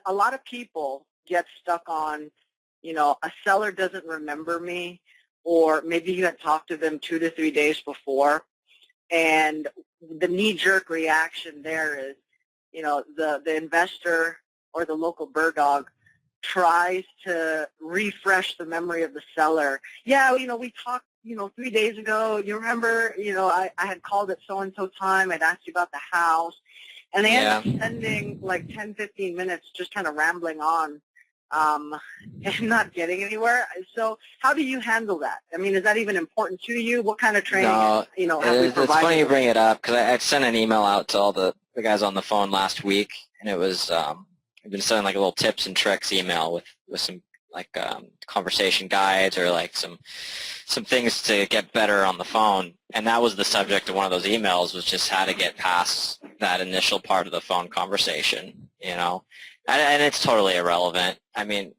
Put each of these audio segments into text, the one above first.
a lot of people get stuck on, a seller doesn't remember me, or maybe you had talked to them 2 to 3 days before, and the knee-jerk reaction there is, the investor or the local bird dog tries to refresh the memory of the seller. Yeah, we talked, 3 days ago. You remember, I had called at so-and-so time. I'd asked you about the house. And they end up spending like 10, 15 minutes just kind of rambling on and not getting anywhere. So how do you handle that? I mean, is that even important to you? What kind of training, have we provided? It's funny you bring it up because I sent an email out to all the guys on the phone last week, and it was I've been sending like a little tips and tricks email with some like conversation guides or like some things to get better on the phone. And that was the subject of one of those emails, was just how to get past that initial part of the phone conversation, and it's totally irrelevant. I mean,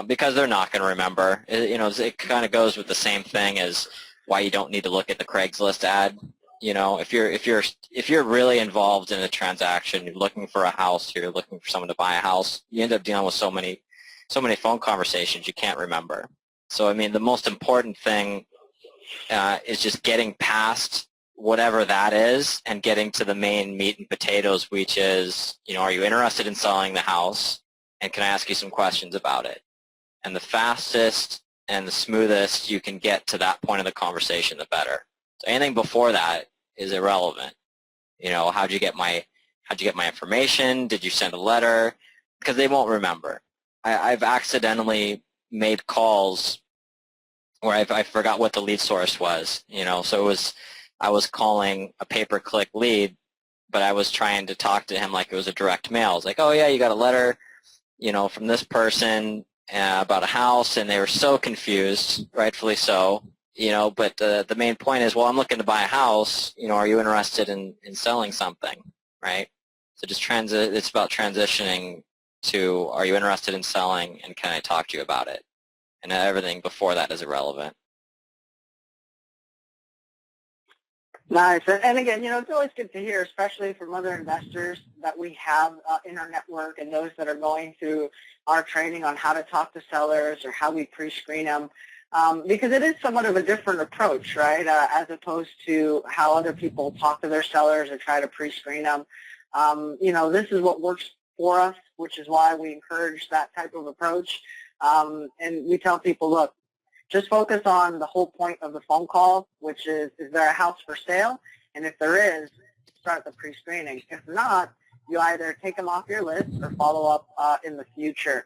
because they're not going to remember. It kind of goes with the same thing as why you don't need to look at the Craigslist ad. If you're really involved in a transaction, you're looking for a house, you're looking for someone to buy a house, you end up dealing with so many phone conversations you can't remember. So I mean, the most important thing is just getting past whatever that is and getting to the main meat and potatoes, which is, are you interested in selling the house, and can I ask you some questions about it? And the fastest and the smoothest you can get to that point of the conversation, the better. So anything before that is irrelevant. How'd you get my information? Did you send a letter? Because they won't remember. I've accidentally made calls where I forgot what the lead source was. So I was calling a pay-per-click lead, but I was trying to talk to him like it was a direct mail. I was like, oh yeah, you got a letter, from this person about a house, and they were so confused, rightfully so. But the main point is, well, I'm looking to buy a house. Are you interested in selling something, right? So just it's about transitioning to, are you interested in selling, and can I talk to you about it? And everything before that is irrelevant. Nice. And again, it's always good to hear, especially from other investors that we have in our network and those that are going through our training on how to talk to sellers or how we pre-screen them. Because it is somewhat of a different approach, right, as opposed to how other people talk to their sellers or try to pre-screen them. This is what works for us, which is why we encourage that type of approach. And we tell people, look, just focus on the whole point of the phone call, which is there a house for sale? And if there is, start the pre-screening. If not, you either take them off your list or follow up in the future.